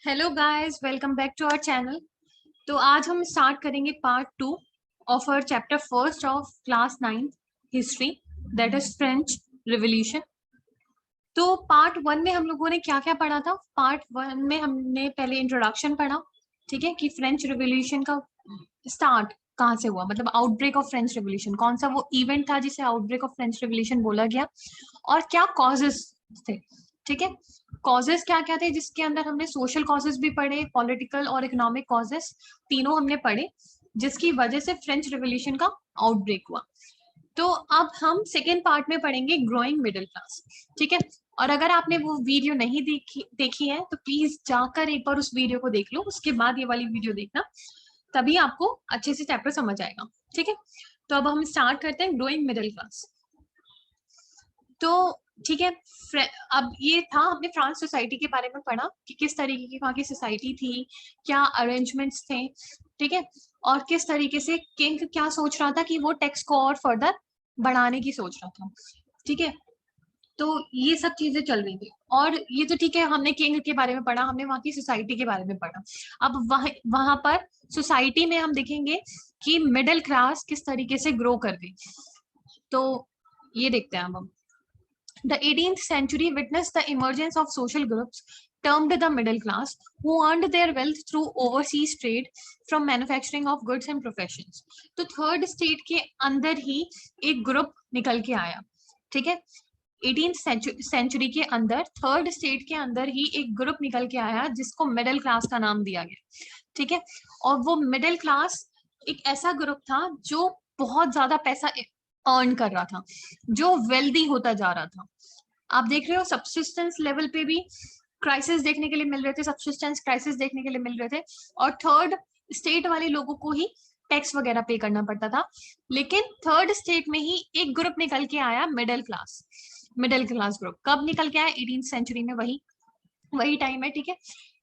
Hello guys, welcome back to our channel. तो आज हम स्टार्ट करेंगे part 2 of our chapter first of class 9 history, that is French Revolution. तो part 1 में हम लोगों ने क्या क्या पढ़ा था? पार्ट 1 में हमने पहले इंट्रोडक्शन पढ़ा, ठीक है, कि फ्रेंच रिवॉल्यूशन का स्टार्ट कहाँ से हुआ, मतलब आउटब्रेक ऑफ फ्रेंच रिवॉल्यूशन कौन सा वो इवेंट था जिसे आउटब्रेक ऑफ फ्रेंच रिवॉल्यूशन बोला गया, और क्या कॉजेस थे। ठीक है, कॉजेस क्या क्या थे, जिसके अंदर हमने सोशल कॉजेस भी पढ़े, पॉलिटिकल और इकोनॉमिक कॉजेस तीनों हमने पढ़े, जिसकी वजह से फ्रेंच रिवॉल्यूशन का आउटब्रेक हुआ। तो अब हम सेकेंड पार्ट में पढ़ेंगे ग्रोइंग मिडिल क्लास। ठीक है, और अगर आपने वो वीडियो नहीं देखी है तो प्लीज जाकर एक बार उस वीडियो को देख लो, उसके बाद ये वाली वीडियो देखना, तभी आपको अच्छे से चैप्टर समझ आएगा। ठीक है, तो अब हम स्टार्ट करते हैं ग्रोइंग मिडिल क्लास। तो ठीक है, अब ये था, हमने फ्रांस सोसाइटी के बारे में पढ़ा कि किस तरीके की वहाँ की सोसाइटी थी, क्या अरेंजमेंट्स थे, ठीक है, और किस तरीके से किंग क्या सोच रहा था कि वो टैक्स को और फर्दर बढ़ाने की सोच रहा था। ठीक है, तो ये सब चीजें चल रही थी, और ये तो ठीक है, हमने किंग के बारे में पढ़ा, हमने वहाँ की सोसाइटी के बारे में पढ़ा। अब वहां पर सोसाइटी में हम देखेंगे कि मिडिल क्लास किस तरीके से ग्रो कर गई। तो ये देखते हैं अब हम। The 18th century witnessed the emergence of social groups termed the middle class, who earned their wealth through overseas trade from manufacturing of goods and professions. तो थर्ड स्टेट के अंदर ही एक ग्रुप निकल के आया। ठीक है, 18th सेंचुरी के अंदर थर्ड स्टेट के अंदर ही एक ग्रुप निकल के आया जिसको मिडिल क्लास का नाम दिया गया। ठीक है, और वो मिडिल क्लास एक ऐसा ग्रुप था जो बहुत ज्यादा पैसा अर्न कर रहा था, जो वेल्दी होता जा रहा था। आप देख रहे हो सब्सिस्टेंस लेवल पे भी क्राइसिस देखने के लिए मिल रहे थे, सब्सिस्टेंस क्राइसिस देखने के लिए मिल रहे थे, और थर्ड स्टेट वाले लोगों को ही टैक्स वगैरह पे करना पड़ता था। लेकिन थर्ड स्टेट में ही एक ग्रुप निकल के आया, middle class. Middle class group कब निकल के आया? 18th सेंचुरी में, वही वही टाइम है। ठीक है,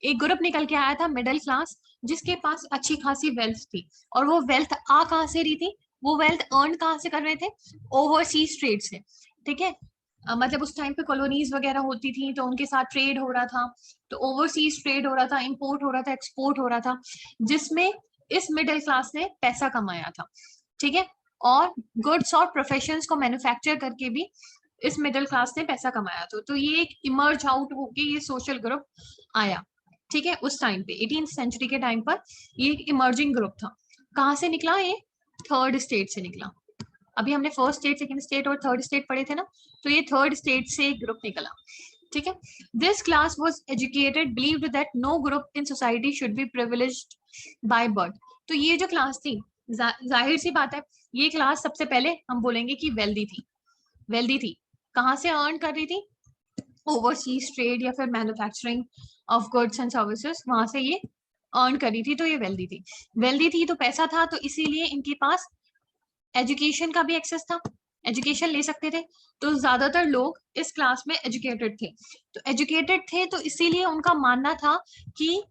एक ग्रुप निकल के आया था मिडिल क्लास, जिसके पास अच्छी खासी वेल्थ थी, और वो वेल्थ आ कहाँ से रही थी? वो वेल्थ अर्न कहाँ से कर रहे थे? ओवरसीज ट्रेड से। ठीक है, मतलब उस टाइम पे कॉलोनीज वगैरह होती थी तो उनके साथ ट्रेड हो रहा था, तो ओवरसीज ट्रेड हो रहा था, इंपोर्ट हो रहा था, एक्सपोर्ट हो रहा था, जिसमें इस मिडिल क्लास ने पैसा कमाया था। ठीक है, और गुड्स और प्रोफेशंस को मैन्युफैक्चर करके भी इस मिडिल क्लास ने पैसा कमाया था। तो ये एक इमर्ज आउट होके ये सोशल ग्रुप आया। ठीक है, उस टाइम पे 18th सेंचुरी के टाइम पर ये एक इमर्जिंग ग्रुप था। कहाँ से निकला ये? थर्ड स्टेट से निकला। अभी हमने फर्स्ट स्टेट, सेकंड स्टेट और थर्ड स्टेट पढ़े थे ना, तो ये थर्ड स्टेट से एक ग्रुप निकला। ठीक है, this class was educated, believed that no group in society should be privileged by birth. तो ये जो क्लास थी, जाहिर सी बात है, ये क्लास सबसे पहले हम बोलेंगे कि वेल्दी थी। वेल्दी थी, कहाँ से अर्न कर रही थी? ओवरसीज ट्रेड या फिर manufacturing of goods and services, वहां से ये अर्न करी थी, तो ये वेल्दी थी। वेल्दी थी तो पैसा था, तो इसीलिए इनके पास एजुकेशन का भी एक्सेस था, एजुकेशन ले सकते थे। तो ज्यादातर लोग इस क्लास में एजुकेटेड थे, तो एजुकेटेड थे तो इसीलिए उनका मानना था कि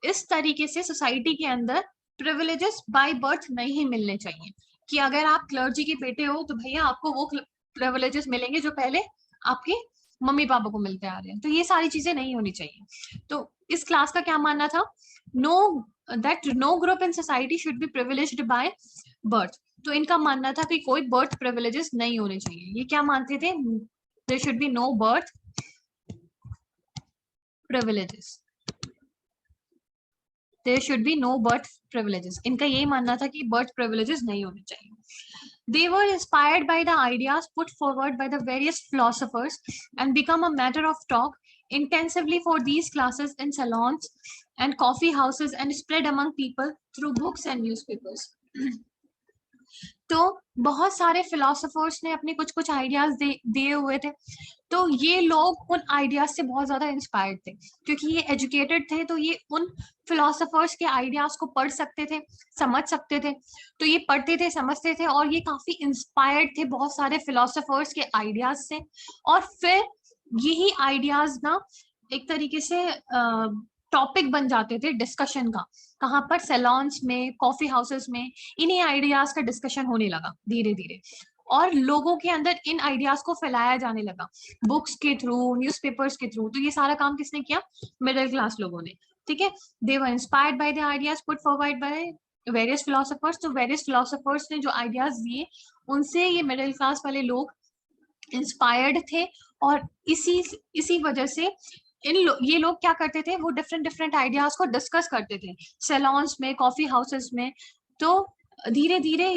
इस तरीके से सोसाइटी के अंदर प्रिविलेजेस बाय बर्थ नहीं मिलने चाहिए, कि अगर आप क्लर्जी के बेटे हो तो भैया आपको वो प्रिविलेजेस मिलेंगे जो पहले आपके मम्मी पापा को मिलते आ रहे हैं। तो ये सारी चीजें नहीं होनी चाहिए। तो इस क्लास का क्या मानना था? No, that no group in society should be privileged by birth. तो इनका मानना था कि कोई बर्थ प्रिविलेजेस नहीं होने चाहिए। ये क्या मानते थे? There should be no birth privileges, there should be no birth privileges. इनका यही मानना था कि बर्थ प्रिविलेजेस नहीं होने चाहिए। They were inspired by the ideas put forward by the various philosophers and become a matter of talk intensively for these classes in salons and coffee houses and spread among people through books and newspapers. तो बहुत सारे philosophers ने अपने कुछ कुछ ideas दिए हुए थे, तो ये लोग उन आइडियाज से बहुत ज्यादा इंस्पायर्ड थे, क्योंकि ये एजुकेटेड थे, तो ये उन फिलोसोफर्स के आइडियाज को पढ़ सकते थे, समझ सकते थे। तो ये पढ़ते थे, समझते थे, और ये काफी इंस्पायर्ड थे बहुत सारे फिलोसोफर्स के आइडियाज से। और फिर यही आइडियाज ना एक तरीके से टॉपिक बन जाते थे डिस्कशन का। कहाँ पर? सैलॉन्स में, कॉफी हाउसेस में, इन्हीं आइडियाज का डिस्कशन होने लगा धीरे धीरे। और लोगों के अंदर इन आइडियाज को फैलाया जाने लगा, बुक्स के थ्रू, न्यूज़पेपर्स के थ्रू। तो ये सारा काम किसने किया? मिडिल क्लास लोगों ने, ठीक है। They were inspired by the ideas put forward by various philosophers. तो वेरियस फिलोसोफर्स ने जो आइडियाज दिए, उनसे ये मिडिल क्लास वाले लोग इंस्पायर्ड थे। और इसी वजह से ये लोग क्या करते थे, वो डिफरेंट डिफरेंट आइडियाज को डिस्कस करते थे सैलॉन्स में, कॉफी हाउसेस में। तो धीरे धीरे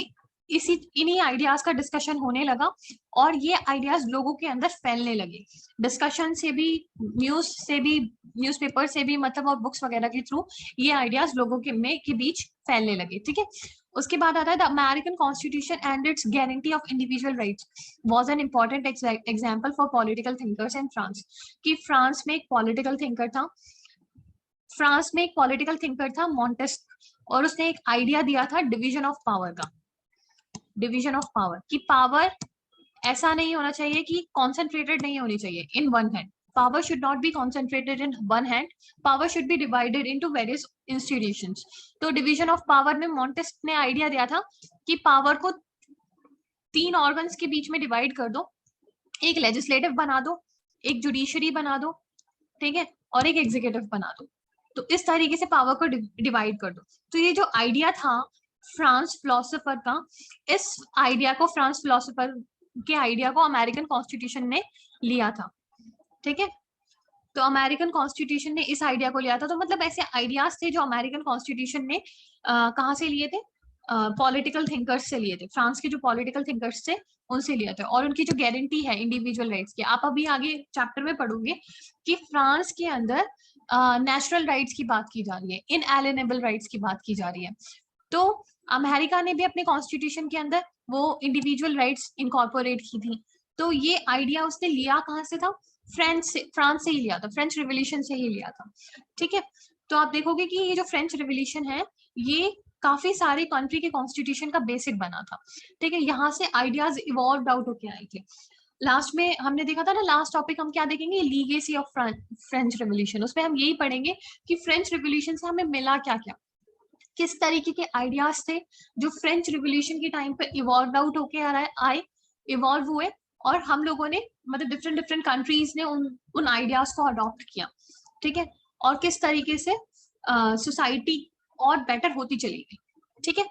इन्हीं आइडियाज का डिस्कशन होने लगा और ये आइडियाज लोगों के अंदर फैलने लगे, डिस्कशन से भी, न्यूज़पेपर से भी, मतलब, और बुक्स वगैरह के थ्रू ये आइडियाज लोगों के बीच फैलने लगे, ठीक है। उसके बाद आता है the American constitution and it's guarantee of individual rights was an important example for political thinkers in France. कि फ्रांस में एक पॉलिटिकल थिंकर था मॉन्टेस्क्यू, और उसने एक आइडिया दिया था डिवीजन ऑफ पावर का। डिवीजन ऑफ पावर, कि पावर ऐसा नहीं होना चाहिए कि कॉन्सेंट्रेटेड नहीं होनी चाहिए in one hand. Power should not be concentrated in one hand. Power should be divided into various institutions. तो डिवीजन ऑफ पावर में मॉन्टेस्क्यू ने आइडिया दिया था कि पावर को 3 ऑर्गन्स के बीच में डिवाइड कर दो, एक लेजिस्लेटिव बना दो, एक जुडिशरी बना दो, ठीक है, और एक एग्जीक्यूटिव बना दो। तो इस तरीके से पावर को डिवाइड कर दो। तो ये जो आइडिया था फ्रांस फिलोसोफर का, इस आइडिया को, फ्रांस फिलोसोफर के आइडिया को अमेरिकन कॉन्स्टिट्यूशन ने लिया था, ठीक है। तो अमेरिकन कॉन्स्टिट्यूशन ने इस आइडिया को लिया था। तो मतलब ऐसे आइडियाज थे जो अमेरिकन कॉन्स्टिट्यूशन ने कहाँ से लिए थे? पॉलिटिकल थिंकर्स से लिए थे। फ्रांस के जो पॉलिटिकल थिंकर्स थे उनसे लिया था। और उनकी जो गारंटी है इंडिविजुअल राइट्स की, आप अभी आगे चैप्टर में पढ़ोगे कि फ्रांस के अंदर नेचुरल राइट्स की बात की जा रही है, इनएलिएनेबल राइट्स की बात की जा रही है। तो अमेरिका ने भी अपने कॉन्स्टिट्यूशन के अंदर वो इंडिविजुअल राइट्स इनकॉर्पोरेट की थी। तो ये आइडिया उसने लिया कहाँ से था? फ्रांस से ही लिया था, फ्रेंच रिवॉल्यूशन से ही लिया था, ठीक है। तो आप देखोगे कि ये जो फ्रेंच रिवॉल्यूशन है, ये काफी सारे कंट्री के कॉन्स्टिट्यूशन का बेसिक बना था, ठीक है। यहाँ से आइडियाज इवॉल्व आउट होके आए थे। लास्ट में हमने देखा था ना, लास्ट टॉपिक हम क्या देखेंगे? Legacy of French revolution. उसमें हम यही पढ़ेंगे कि फ्रेंच रिवॉल्यूशन से हमें मिला क्या क्या, किस तरीके के आइडियाज थे जो फ्रेंच रिवॉल्यूशन के टाइम पे इवॉल्व आउट होके आए, इवॉल्व हुए, और हम लोगों ने, मतलब डिफरेंट डिफरेंट कंट्रीज ने उन आइडियाज को अडॉप्ट किया, ठीक है। और किस तरीके से सोसाइटी और बेटर होती चली गई, ठीक है।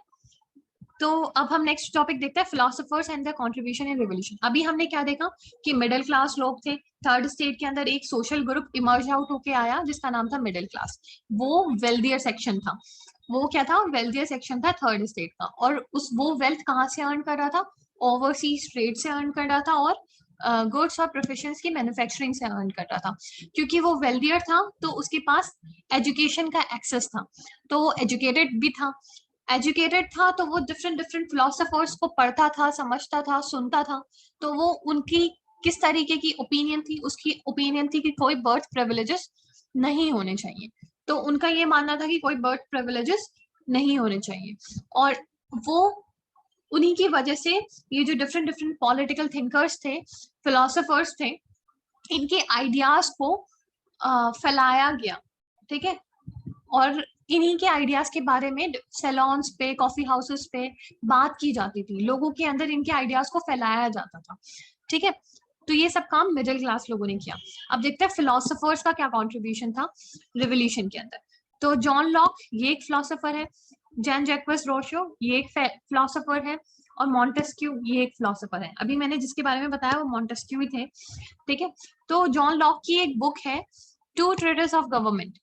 तो अब हम नेक्स्ट टॉपिक देखते हैं, philosophers and the contribution in revolution. अभी हमने क्या देखा कि मिडिल क्लास लोग थे, थर्ड स्टेट के अंदर एक सोशल ग्रुप इमर्ज आउट होके आया जिसका नाम था मिडिल क्लास। वो वेल्दियर सेक्शन था। वो क्या था? वेल्दियर सेक्शन था थर्ड स्टेट का। और वो वेल्थ कहाँ से अर्न कर रहा था? ओवरसीज ट्रेड से अर्न कर रहा था, और गुड्स और प्रोफेशंस की मैन्युफैक्चरिंग से अर्न कर रहा था। क्योंकि वो वेल्दियर था तो उसके पास एजुकेशन का एक्सेस था, तो वो एजुकेटेड था तो वो डिफरेंट डिफरेंट फिलोसोफर्स को पढ़ता था, समझता था, सुनता था। तो वो उनकी किस तरीके की ओपिनियन थी? उसकी ओपिनियन थी कि कोई बर्थ प्रिविलेजेस नहीं होने चाहिए। तो उनका ये मानना था कि कोई बर्थ प्रिविलेजेस नहीं होने चाहिए। और वो उन्हीं की वजह से ये जो डिफरेंट डिफरेंट पॉलिटिकल थिंकर्स थे, फिलोसोफर्स थे, इनके आइडियाज को फैलाया गया, ठीक है। और इन्हीं के आइडियाज के बारे में सैलॉन्स पे, कॉफी हाउसेस पे बात की जाती थी, लोगों के अंदर इनके आइडियाज को फैलाया जाता था, ठीक है। तो ये सब काम मिडिल क्लास लोगों ने किया। अब देखते हैं फिलोसोफर्स का क्या कॉन्ट्रीब्यूशन था रिवॉल्यूशन के अंदर। तो जॉन लॉक, ये एक फिलोसोफर है। जैन जैक्वेस रोशो, ये एक फिलोसोफर है। और मॉन्टेस्क्यू, ये एक फिलोसोफर है। अभी मैंने जिसके बारे में बताया वो मॉन्टेस्क्यू ही थे, ठीक है। तो जॉन लॉक की एक बुक है टू ट्रेटिस ऑफ गवर्नमेंट,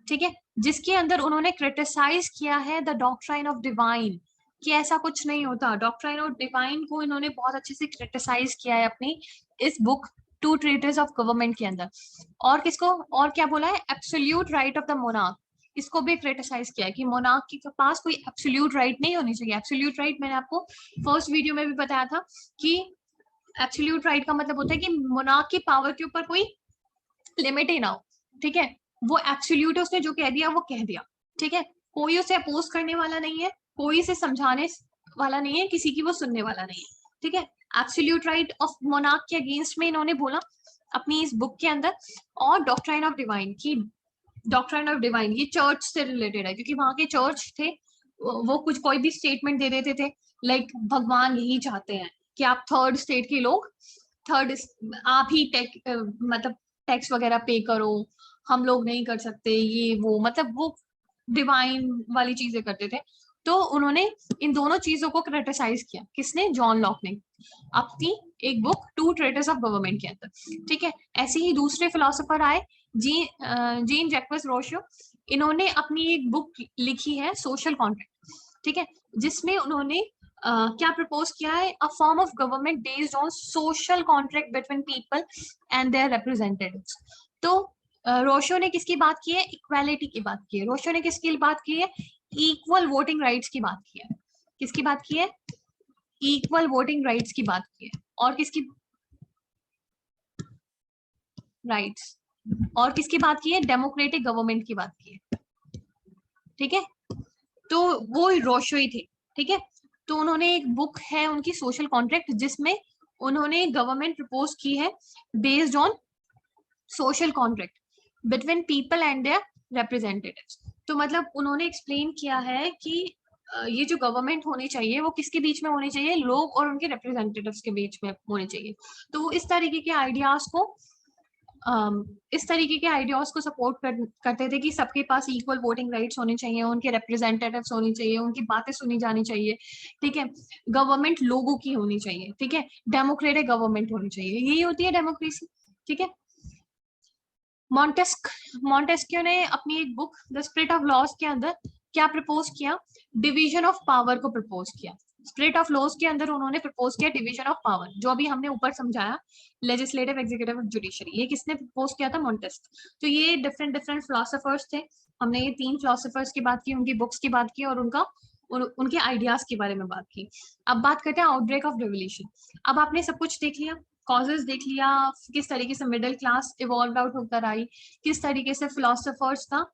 ठीक है, जिसके अंदर उन्होंने क्रिटिसाइज किया है द डॉक्ट्राइन ऑफ डिवाइन, कि ऐसा कुछ नहीं होता। डॉक्ट्राइन ऑफ डिवाइन को इन्होंने बहुत अच्छे से क्रिटिसाइज किया है अपनी इस book two treatise of government के अंदर। और किसको, और क्या बोला है? Absolute right of the monarch, इसको भी क्रिटिसाइज किया है कि मोनार्क के पास कोई एब्सोल्यूट राइट नहीं होनी चाहिए। एब्सोल्यूट राइट मैंने आपको फर्स्ट वीडियो में भी बताया था कि एब्सोल्यूट राइट का मतलब होता है कि मोनार्क की पावर के ऊपर कोई लिमिट ही ना हो, ठीक है। वो एब्सोल्यूट है, उसने जो कह दिया वो कह दिया, ठीक है। कोई उसे अपोज करने वाला नहीं है, कोई इसे समझाने वाला नहीं है, किसी की वो सुनने वाला नहीं है, ठीक है। एब्सोल्यूट राइट ऑफ मोनार्क के अगेंस्ट में इन्होंने बोला अपनी इस बुक के अंदर। और डॉक्ट्राइन ऑफ डिवाइन की, डॉक्ट्राइन ऑफ डिवाइन ये चर्च से रिलेटेड है, क्योंकि वहां के चर्च थे वो कुछ कोई भी स्टेटमेंट दे देते थे, लाइक भगवान यही चाहते हैं, कि आप थर्ड स्टेट के लोग, थर्ड आप ही मतलब टैक्स वगैरह पे करो, हम लोग नहीं कर सकते ये वो, मतलब वो डिवाइन वाली चीजें करते थे। तो उन्होंने इन दोनों चीजों को क्रिटिसाइज किया, किसने? जॉन लॉक ने, अपनी एक बुक टू ट्रेटिस ऑफ गवर्नमेंट के अंदर। ठीक है, ऐसे ही दूसरे फिलोसोफर आए, जीन जैक्वस रोशो, इन्होंने अपनी एक बुक लिखी है सोशल कॉन्ट्रैक्ट। ठीक है, जिसमें उन्होंने क्या प्रपोज किया है? A form of government based on social contract between people and their representatives. तो रोशो ने किसकी बात की है? इक्वालिटी की बात की है। रोशो ने किसकी बात की है? इक्वल वोटिंग राइट्स की बात की है। किसकी बात की है? इक्वल वोटिंग राइट्स की बात की है। और किसकी राइट्स, और किसकी बात की है? डेमोक्रेटिक गवर्नमेंट की बात की है। ठीक है, तो वो रोशो ही थे। ठीक है, तो उन्होंने एक बुक है उनकी सोशल कॉन्ट्रैक्ट, जिसमें उन्होंने गवर्नमेंट प्रपोज की है based on social contract between people and their representatives. तो मतलब उन्होंने एक्सप्लेन किया है कि ये जो गवर्नमेंट होनी चाहिए वो किसके बीच में होनी चाहिए? लोग और उनके रिप्रेजेंटेटिव्स के बीच में होनी चाहिए। तो वो इस तरीके के आइडियाज को सपोर्ट करते थे कि सबके पास इक्वल वोटिंग राइट्स होने चाहिए, उनके रिप्रेजेंटेटिव्स होने चाहिए, उनकी बातें सुनी जानी चाहिए। ठीक है, गवर्नमेंट लोगों की होनी चाहिए। ठीक है, डेमोक्रेटिक गवर्नमेंट होनी चाहिए, यही होती है डेमोक्रेसी। ठीक है, मॉन्टेस्क्यू ने अपनी एक book the spirit of laws के अंदर क्या प्रपोज किया? डिवीजन ऑफ पावर को प्रपोज किया। स्पिरिट ऑफ लॉज के अंदर उन्होंने प्रपोज किया डिवीजन ऑफ पावर, जो अभी हमने ऊपर समझाया, लेजिस्लेटिव, एग्जीक्यूटिव और जुडिशरी। ये किसने प्रपोज किया था? मॉन्टेस्क्यू। तो ये डिफरेंट डिफरेंट फिलोसोफर्स थे। हमने ये 3 फिलोसोफर्स की बात की, उनकी बुक्स की बात की और उनके आइडियाज के बारे में बात की। अब बात करते हैं आउटब्रेक ऑफ रेवोल्यूशन। अब आपने सब कुछ देख लिया, कॉजेस देख लिया, किस तरीके से मिडिल क्लास इवॉल्व आउट होकर आई, किस तरीके से फिलोसोफर्स का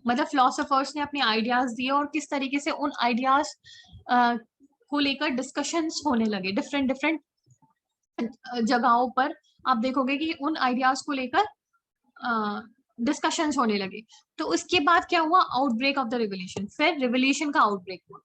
मतलब फिलोसोफर्स ने अपने आइडियाज दिए और किस तरीके से उन आइडियाज को लेकर डिस्कशंस होने लगे डिफरेंट डिफरेंट जगहों पर। आप देखोगे कि उन आइडियाज को लेकर डिस्कशंस होने लगे। तो उसके बाद क्या हुआ? आउटब्रेक ऑफ द रिवोल्यूशन, फिर रिवोल्यूशन का आउटब्रेक हुआ।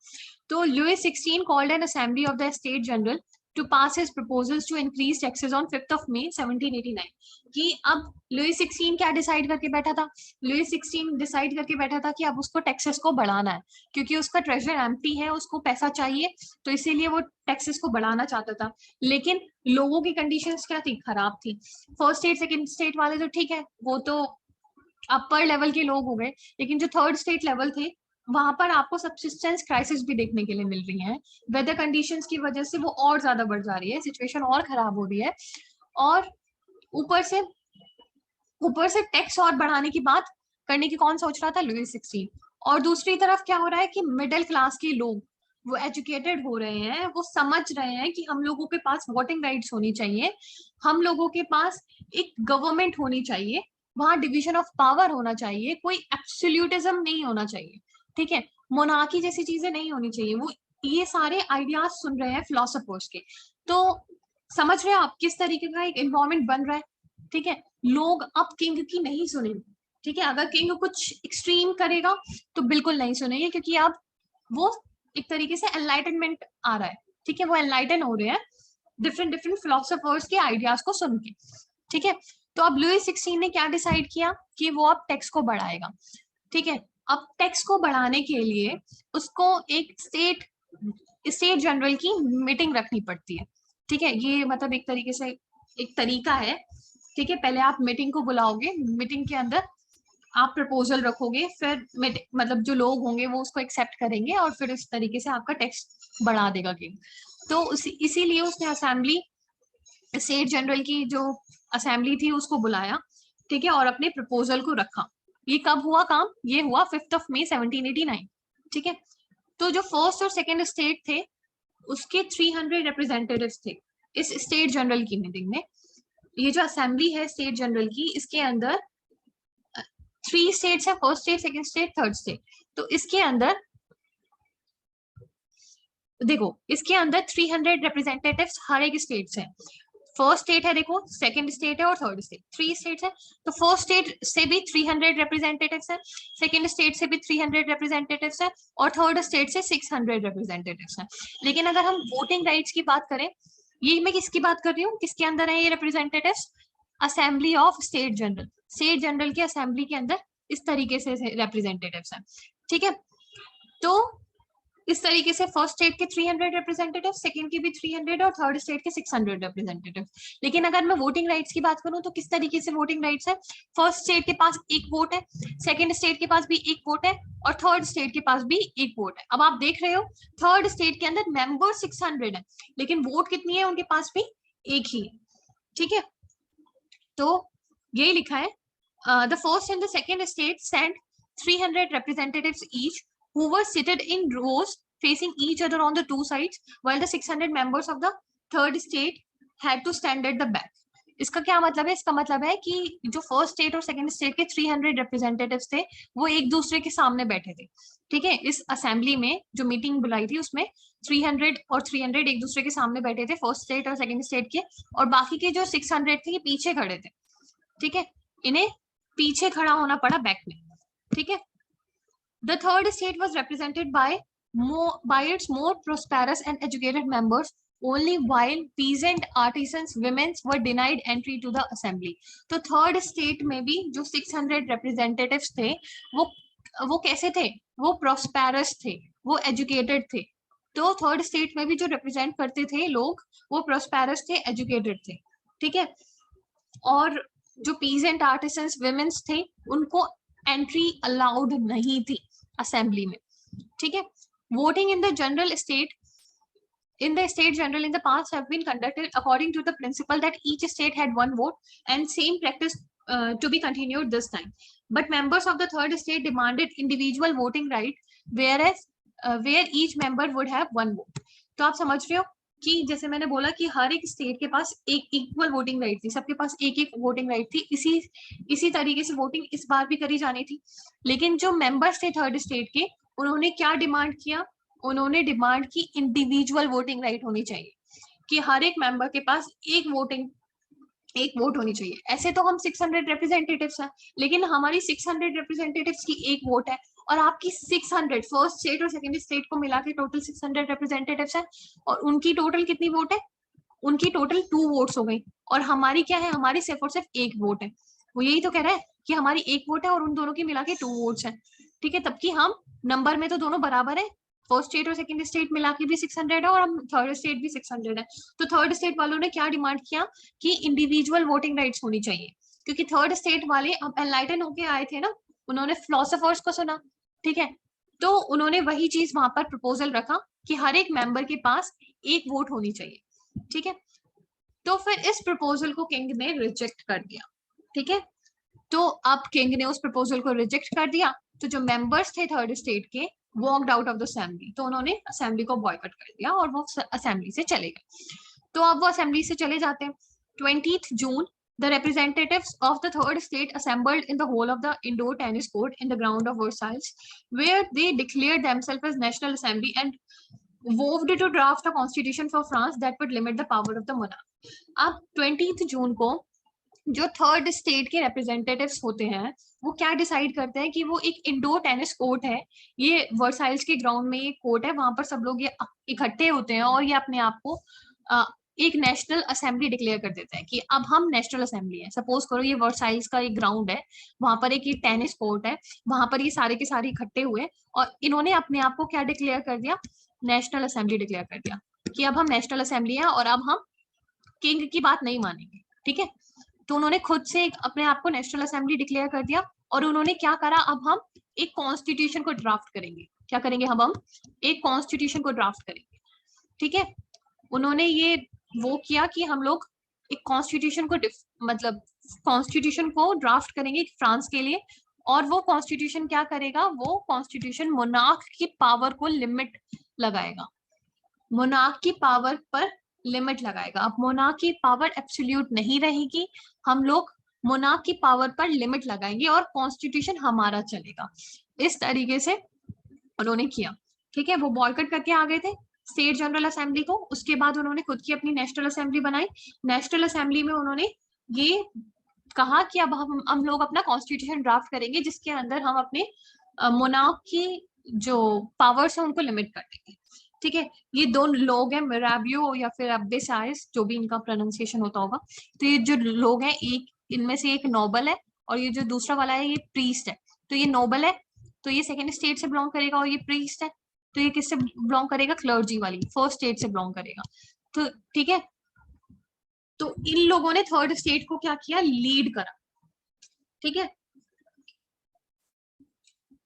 तो Louis 16 called an assembly of the state general to pass his proposals to increase taxes on 5th of May 1789। कि अब लुइस 16 क्या डिसाइड करके बैठा था? लुइस 16 डिसाइड करके बैठा था कि अब उसको टैक्सेस को बढ़ाना है, क्योंकि उसका ट्रेजर एम्प्टी है, उसको पैसा चाहिए, तो इसीलिए वो टैक्सेस को बढ़ाना चाहता था। लेकिन लोगों की कंडीशंस क्या थी? खराब थी। फर्स्ट स्टेट सेकंड स्टेट वाले तो ठीक है, वो तो अपर लेवल के लोग हो गए, लेकिन जो थर्ड स्टेट लेवल थे वहां पर आपको सब्सिस्टेंस क्राइसिस भी देखने के लिए मिल रही है। वेदर कंडीशंस की वजह से वो और ज्यादा बढ़ जा रही है, सिचुएशन और खराब हो रही है। और ऊपर से टैक्स और बढ़ाने की बात करने की कौन सोच रहा था? लुइस 16। और दूसरी तरफ क्या हो रहा है कि मिडिल क्लास के लोग वो एजुकेटेड हो रहे हैं, वो समझ रहे हैं कि हम लोगों के पास वोटिंग राइट्स होनी चाहिए, हम लोगों के पास एक गवर्नमेंट होनी चाहिए, वहां डिवीजन ऑफ पावर होना चाहिए, कोई एब्सोल्यूटिज्म नहीं होना चाहिए। ठीक है, मोनार्की जैसी चीजें नहीं होनी चाहिए। वो ये सारे आइडियाज सुन रहे हैं फिलोसोफर्स के। तो समझ रहे हैं आप किस तरीके का एक एनवायरमेंट बन रहा है? ठीक है, लोग अब किंग की नहीं सुनेंगे। ठीक है, अगर किंग कुछ एक्सट्रीम करेगा तो बिल्कुल नहीं सुनेंगे, क्योंकि अब वो एक तरीके से एनलाइटनमेंट आ रहा है। ठीक है, वो एनलाइटन हो रहे हैं डिफरेंट डिफरेंट फिलोसोफर्स के आइडियाज को सुन के। ठीक है, तो अब लुइस 16 ने क्या डिसाइड किया कि वो अब टैक्स को बढ़ाएगा। ठीक है, अब टैक्स को बढ़ाने के लिए उसको एक स्टेट जनरल की मीटिंग रखनी पड़ती है। ठीक है, ये मतलब एक तरीके से एक तरीका है। ठीक है, पहले आप मीटिंग को बुलाओगे, मीटिंग के अंदर आप प्रपोजल रखोगे, फिर मतलब जो लोग होंगे वो उसको एक्सेप्ट करेंगे और फिर इस तरीके से आपका टैक्स बढ़ा देगा किंग। तो इसीलिए उसने असेंबली, स्टेट जनरल की जो असेंबली थी उसको बुलाया। ठीक है, और अपने प्रपोजल को रखा। ये कब हुआ काम? ये हुआ 5th of May 1789। ठीक है, तो जो फर्स्ट और सेकेंड स्टेट थे उसके 300 रिप्रेजेंटेटिव्स थे इस स्टेट जनरल की मीटिंग में। ये जो असेंबली है स्टेट जनरल की, इसके अंदर 3 स्टेट्स है, first state, second state, third state. तो इसके अंदर देखो, इसके अंदर 300 रिप्रेजेंटेटिव्स हर एक स्टेट से। फर्स्ट स्टेट है, देखो, सेकंड स्टेट है और थर्ड स्टेट, 3 स्टेट्स है। तो फर्स्ट स्टेट से भी 300 रिप्रेजेंटेटिव्स है, सेकंड स्टेट से भी 300 रिप्रेजेंटेटिव्स है और थर्ड स्टेट से 600 रिप्रेजेंटेटिव्स है। लेकिन अगर हम वोटिंग राइट्स की बात करें ये मैं किसकी बात कर रही हूँ, किसके अंदर है ये representatives, assembly of state general, state general की असेंबली के अंदर इस तरीके से रिप्रेजेंटेटिव्स हैं, ठीक है। तो इस तरीके से फर्स्ट स्टेट के 300 रिप्रेजेंटेटिव, सेकंड के भी 300 और थर्ड स्टेट के 600 रिप्रेजेंटेटिव। लेकिन अगर मैं वोटिंग राइट्स की बात करूं तो किस तरीके से वोटिंग राइट्स है, फर्स्ट स्टेट के पास एक वोट है, सेकंड स्टेट के पास भी एक वोट है और थर्ड स्टेट के पास भी एक वोट है। अब आप देख रहे हो थर्ड स्टेट के अंदर मेंबर 600 है लेकिन वोट कितनी है उनके पास भी एक ही है, ठीक है। तो यही लिखा है, the first and the second state sent 300 representatives each who were seated in rows facing each other on the two sides while the 600 members of the third state had to stand at the back. इसका क्या मतलब है, इसका मतलब है कि जो first state और सेकंड स्टेट के 300 रिप्रेजेंटेटिव्स थे वो एक दूसरे के सामने बैठे थे, ठीक है। इस असेंबली में जो मीटिंग बुलाई थी उसमें 300 और 300 एक दूसरे के सामने बैठे थे, फर्स्ट स्टेट और सेकंड स्टेट के, और बाकी के जो 600 थे ये पीछे खड़े थे, ठीक है। इन्हें पीछे खड़ा होना पड़ा बैक में, ठीक है। The third state was represented by its more prosperous and educated members only while peasant artisans women were denied entry to the assembly. तो थर्ड स्टेट में भी जो 600 representatives थे वो कैसे थे, वो prosperous थे, वो educated थे। तो थर्ड स्टेट में भी जो रिप्रेजेंट करते थे लोग वो prosperous थे, educated थे, ठीक है। और जो पीजेंट आर्टिसंस विमेन्स थे उनको एंट्री अलाउड नहीं थी असेंबली में, ठीक है। Voting in the general state in the state general in the past have been conducted according to the principle that each state had one vote and same practice to be continued this time, but members of the third state demanded individual voting right whereas where each member would have one vote. तो आप समझ रहे हो कि जैसे मैंने बोला कि हर एक स्टेट के पास एक इक्वल वोटिंग राइट थी, सबके पास एक एक वोटिंग राइट थी, इसी तरीके से वोटिंग इस बार भी करी जानी थी। लेकिन जो मेंबर्स थे थर्ड स्टेट के उन्होंने क्या डिमांड किया, उन्होंने डिमांड की इंडिविजुअल वोटिंग राइट होनी चाहिए, कि हर एक मेंबर के पास एक वोट होनी चाहिए। ऐसे तो हम 600 रिप्रेजेंटेटिव्स हैं लेकिन हमारी 600 रिप्रेजेंटेटिव्स की एक वोट है और आपकी 600 फर्स्ट स्टेट और सेकंड स्टेट को मिला के टोटल 600 रिप्रेजेंटेटिव्स हैं और उनकी टोटल कितनी वोट है, उनकी टोटल 2 वोट्स हो गई और हमारी क्या है, हमारी सिर्फ और सिर्फ एक वोट है। वो यही तो कह रहा है कि हमारी एक वोट है और उन दोनों की मिला के 2 वोट्स हैं, ठीक है। तब कि हम नंबर में तो दोनों बराबर है, फर्स्ट स्टेट और सेकंड स्टेट मिला के भी 600 है और हम थर्ड स्टेट भी 600 है। तो थर्ड स्टेट वालों ने क्या डिमांड किया कि इंडिविजुअल वोटिंग राइट्स होनी चाहिए, क्योंकि थर्ड स्टेट वाले अब एनलाइटन होके आए थे ना, उन्होंने फिलोसोफर्स को सुना, ठीक है। तो उन्होंने वही चीज वहां पर प्रपोजल रखा कि हर एक मेंबर के पास एक वोट होनी चाहिए, ठीक है। तो फिर इस प्रपोजल को किंग ने रिजेक्ट कर दिया, ठीक है। तो अब किंग ने उस प्रपोजल को रिजेक्ट कर दिया तो जो मेंबर्स थे थर्ड स्टेट के walked out of the assembly, तो उन्होंने असेंबली को बॉयकॉट कर दिया और वो असेंबली से चले गए। तो अब वो असेंबली से चले जाते हैं। 20th June the representatives of the third state assembled in the whole of the indoor tennis court in the ground of Versailles where they declared themselves as national assembly and vowed to draft a constitution for France that would limit the power of the monarch. अब 20th जून को जो third state के representatives होते हैं वो क्या decide करते हैं कि वो एक इंडोर टेनिस कोर्ट है, ये वर्साइल्स के ग्राउंड में एक कोर्ट है, वहां पर सब लोग ये इकट्ठे होते हैं और ये अपने आप को एक नेशनल असेंबली डिक्लेयर कर देते हैं कि अब हम नेशनल असेंबली है। सपोज करो ये वर्साइल्स का एक ग्राउंड है, वहां पर एक टेनिस कोर्ट है, वहां पर ये सारे के सारे इकट्ठे हुए और इन्होंने अपने आप को क्या डिक्लेयर कर दिया, नेशनल असेंबली डिक्लेयर कर दिया कि अब हम नेशनल असेंबली है और अब हम किंग की बात नहीं मानेंगे, ठीक है। तो उन्होंने खुद से अपने आप को नेशनल असेंबली डिक्लेयर कर दिया और उन्होंने क्या करा, अब हम एक कॉन्स्टिट्यूशन को ड्राफ्ट करेंगे। क्या करेंगे, हम एक कॉन्स्टिट्यूशन को ड्राफ्ट करेंगे, ठीक है। उन्होंने ये वो किया कि हम लोग एक कॉन्स्टिट्यूशन को मतलब कॉन्स्टिट्यूशन को ड्राफ्ट करेंगे फ्रांस के लिए और वो कॉन्स्टिट्यूशन क्या करेगा, वो कॉन्स्टिट्यूशन मोनार्क की पावर को लिमिट लगाएगा, मोनार्क की पावर पर लिमिट लगाएगा। अब मोनार्क की पावर एब्सोल्यूट नहीं रहेगी, हम लोग मोनार्क की पावर पर लिमिट लगाएंगे और कॉन्स्टिट्यूशन हमारा चलेगा। इस तरीके से उन्होंने किया, ठीक है। वो बॉयकॉट करके आ गए थे स्टेट जनरल असेंबली को, उसके बाद उन्होंने खुद की अपनी नेशनल असेंबली बनाई। नेशनल असेंबली में उन्होंने ये कहा कि अब हम लोग अपना कॉन्स्टिट्यूशन ड्राफ्ट करेंगे जिसके अंदर हम अपने मोनार्क की जो पावर्स है उनको लिमिट कर देंगे। ठीक है, ये दो लोग हैं, मेराबियो या फिर अब्बेसाइस, जो भी इनका प्रोनाउंसिएशन होता होगा। तो ये जो लोग हैं, एक इनमें से एक नोबल है और ये जो दूसरा वाला है ये प्रीस्ट है। तो ये नोबल है तो ये सेकंड स्टेट से बिलोंग करेगा, और ये प्रीस्ट है तो ये किससे बिलोंग करेगा, क्लर्जी वाली फर्स्ट स्टेट से बिलोंग करेगा। तो ठीक है, तो इन लोगों ने थर्ड स्टेट को क्या किया, लीड करा। ठीक है,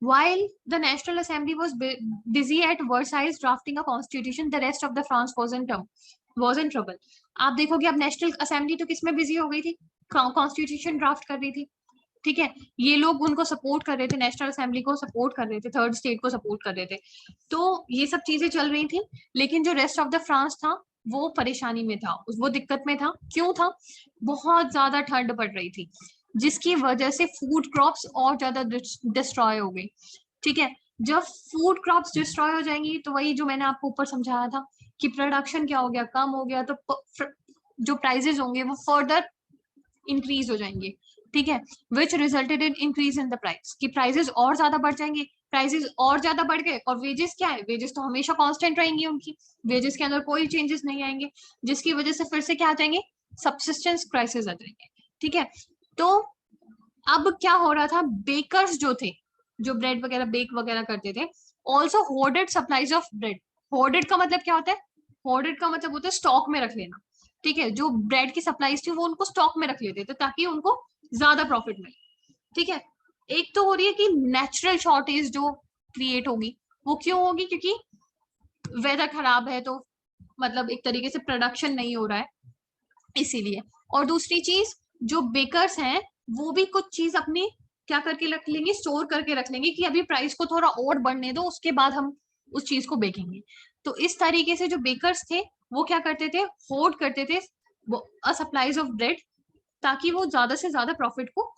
while the National Assembly was busy at Versailles drafting a constitution, the rest of the France was in trouble. आप देखोगे अब नेशनल असेंबली तो किसमें बिजी हो गई थी, कॉन्स्टिट्यूशन ड्राफ्ट कर रही थी। ठीक है, ये लोग उनको सपोर्ट कर रहे थे, नेशनल असेंबली को सपोर्ट कर रहे थे, थर्ड स्टेट को सपोर्ट कर रहे थे। तो ये सब चीजें चल रही थी, लेकिन जो रेस्ट ऑफ द फ्रांस था वो परेशानी में था, वो दिक्कत में था। क्यों था, बहुत ज्यादा ठंड पड़ रही थी, जिसकी वजह से फूड क्रॉप्स और ज्यादा डिस्ट्रॉय हो गई। ठीक है, जब फूड क्रॉप्स डिस्ट्रॉय हो जाएंगी तो वही जो मैंने आपको ऊपर समझाया था कि प्रोडक्शन क्या हो गया, कम हो गया, तो जो प्राइसेस होंगे वो फर्दर इंक्रीज हो जाएंगे। ठीक है, विच resulted in increase in the price, कि प्राइसेस और ज्यादा बढ़ जाएंगे, प्राइसेस और ज्यादा बढ़ गए, और वेजेस क्या है, वेजेस तो हमेशा कांस्टेंट रहेंगी उनकी, वेजेस के अंदर कोई चेंजेस नहीं आएंगे, जिसकी वजह से फिर से क्या आ जाएंगे, सब्सिस्टेंस क्राइसिस आ जाएंगे। ठीक है, तो अब क्या हो रहा था, बेकर्स जो थे, जो ब्रेड वगैरह बेक वगैरह करते थे, also hoarded supplies of bread. Hoarded का मतलब क्या होता है, होर्डेड का मतलब होता है स्टॉक में रख लेना। ठीक है, जो ब्रेड की सप्लाईज थी वो उनको स्टॉक में रख लेते थे ताकि उनको ज्यादा प्रॉफिट मिले। ठीक है, एक तो हो रही है कि नेचुरल शॉर्टेज जो क्रिएट होगी, वो क्यों होगी, क्योंकि वेदर खराब है, तो मतलब एक तरीके से प्रोडक्शन नहीं हो रहा है, इसीलिए। और दूसरी चीज, जो बेकर्स हैं वो भी कुछ चीज अपनी क्या करके रख लेंगे, स्टोर करके रख लेंगे कि अभी प्राइस को थोड़ा और बढ़ने दो, उसके बाद हम उस चीज को बेचेंगे। तो इस तरीके से जो बेकर्स थे वो क्या करते थे, होर्ड करते थे सप्लाईज ऑफ ब्रेड, ताकि वो ज्यादा से ज्यादा प्रॉफिट को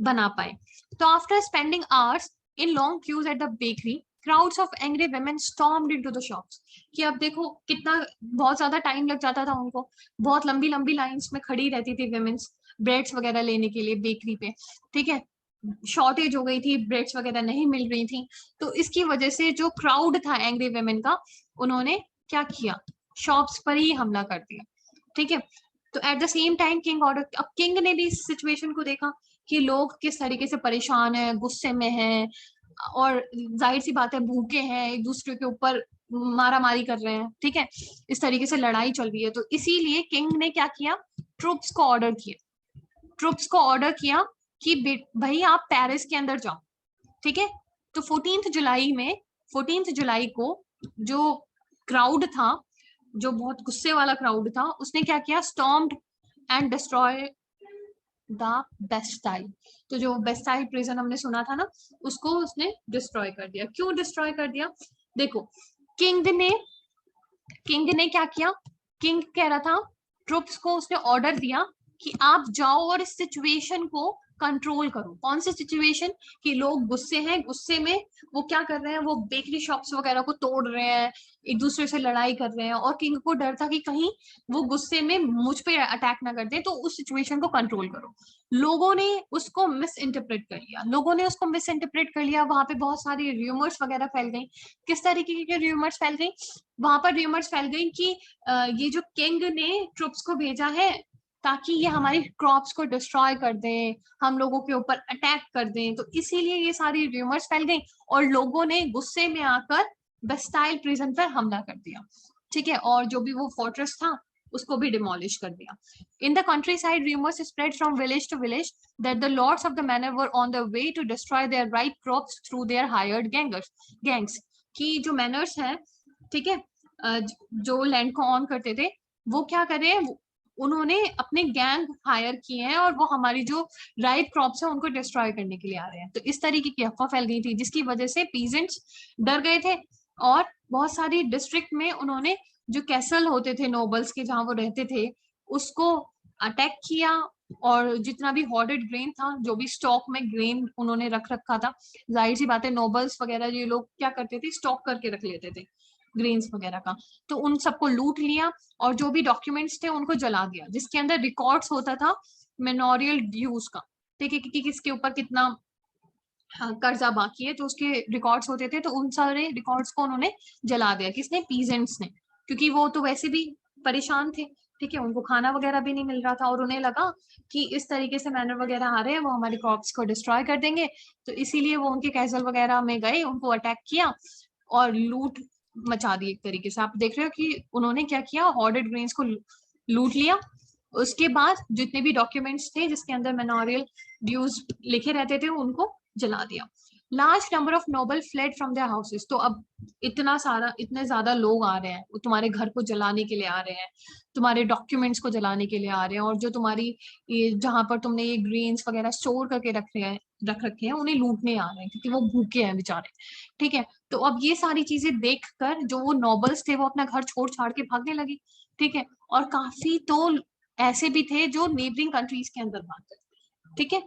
बना पाए। तो after spending hours in long queues at the bakery, crowds of angry women stormed into the shops। कि अब देखो कितना बहुत ज्यादा टाइम लग जाता था उनको, बहुत लंबी लंबी लाइंस में खड़ी रहती थी women's ब्रेड्स वगैरह लेने के लिए बेकरी पे। ठीक है, शॉर्टेज हो गई थी, ब्रेड्स वगैरह नहीं मिल रही थी, तो इसकी वजह से जो क्राउड था एंग्री वेमेन का, उन्होंने क्या किया, शॉप्स पर ही हमला कर दिया। ठीक है, तो at the same time king order, अब किंग ने भी इस सिचुएशन को देखा कि लोग किस तरीके से परेशान है, गुस्से में हैं, और जाहिर सी बात है भूखे हैं, एक दूसरे के ऊपर मारा मारी कर रहे हैं। ठीक है, इस तरीके से लड़ाई चल रही है, तो इसीलिए किंग ने क्या किया, ट्रूप्स को ऑर्डर किया, ट्रूप्स को ऑर्डर किया कि भाई आप पेरिस के अंदर जाओ। ठीक है, तो 14 जुलाई को जो क्राउड था, जो बहुत गुस्से वाला क्राउड था, उसने क्या किया, stormed and destroy the Bastille. तो जो बेस्टाइल प्रिजन हमने सुना था ना, उसको उसने डिस्ट्रॉय कर दिया। क्यों डिस्ट्रॉय कर दिया, देखो किंग ने क्या किया, किंग कह रहा था ट्रुप्स को, उसने ऑर्डर दिया कि आप जाओ और इस सिचुएशन को कंट्रोल करो। कौन सी सिचुएशन, कि लोग गुस्से हैं, गुस्से में वो क्या कर रहे हैं, वो बेकरी शॉप्स वगैरह को तोड़ रहे हैं, एक दूसरे से लड़ाई कर रहे हैं, और किंग को डर था कि कहीं वो गुस्से में मुझ पे अटैक ना कर दे, तो उस सिचुएशन को कंट्रोल करो। लोगों ने उसको मिस इंटरप्रेट कर लिया, वहां पे बहुत सारी र्यूमर्स वगैरह फैल गई। किस तरीके के र्यूमर्स फैल गई, वहां पर र्यूमर्स फैल गई कि ये जो किंग ने ट्रुप्स को भेजा है ताकि ये हमारी क्रॉप्स को डिस्ट्रॉय कर दें, हम लोगों के ऊपर अटैक कर दें, तो इसीलिए ये सारी र्यूमर्स फैल गई और लोगों ने गुस्से में आकर बेस्टाइल प्रिजन पर हमला कर दिया। ठीक है, और जो भी वो फोर्ट्रेस था उसको भी डिमोलिश कर दिया। In the countryside, rumors spread from village to village that the lords of the manor were on the way to destroy their ripe crops through their hired gangs। कि जो मैनर्स हैं, ठीक है, जो लैंड को on करते थे, वो क्या कर रहे हैं, उन्होंने अपने गैंग हायर किए हैं और वो हमारी जो राइप क्रॉप्स है उनको डिस्ट्रॉय करने के लिए आ रहे हैं। तो इस तरीके की अफवाह फैल गई थी, जिसकी वजह से पीजेंट्स डर गए थे, और बहुत सारी डिस्ट्रिक्ट में उन्होंने जो कैसल होते थे नोबल्स के, जहां वो रहते थे, उसको अटैक किया, और जितना भी हॉर्डेड ग्रेन था, जो भी स्टॉक में ग्रेन उन्होंने रख रखा था, जाहिर सी बात है नोबल्स वगैरह ये लोग क्या करते थे, स्टॉक करके रख लेते थे ग्रेन्स वगैरह का, तो उन सबको लूट लिया, और जो भी डॉक्यूमेंट्स थे उनको जला दिया, जिसके अंदर रिकॉर्ड्स होता था मेमोरियल ड्यूज का। ठीक है, कि किसके ऊपर कितना कर्जा बाकी है, तो उसके रिकॉर्ड्स होते थे, तो उन सारे रिकॉर्ड्स को उन्होंने जला दिया। किसने? पीजेंट्स ने, क्योंकि वो तो वैसे भी परेशान थे, ठीक है, उनको खाना वगैरह भी नहीं मिल रहा था, और उन्हें लगा कि इस तरीके से मैनर वगैरह आ रहे हैं वो हमारे क्रॉप्स को डिस्ट्रॉय कर देंगे, तो इसीलिए वो उनके कैसल वगैरह में गए, उनको अटैक किया और लूट मचा दी। एक तरीके से आप देख रहे हो कि उन्होंने क्या किया, होर्डेड ग्रेन्स को लूट लिया। उसके बाद जितने भी डॉक्यूमेंट्स थे जिसके अंदर मेमोरियल ड्यूज लिखे रहते थे उनको जला दिया। Large number of noble fled from their houses. तो अब इतने ज्यादा लोग आ रहे हैं, वो तुम्हारे घर को जलाने के लिए आ रहे हैं, तुम्हारे डॉक्यूमेंट्स को जलाने के लिए आ रहे हैं, और जो तुम्हारी ये जहां पर तुमने ये ग्रेन्स वगैरह स्टोर करके रख रखे हैं उन्हें लूटने आ रहे हैं, क्योंकि वो भूखे हैं बेचारे, ठीक है। तो अब ये सारी चीजें देखकर जो वो नॉबल्स थे वो अपना घर छोड़ छाड़ के भागने लगे, ठीक है। और काफी तो ऐसे भी थे जो नेबरिंग कंट्रीज के अंदर भाग गए, ठीक है।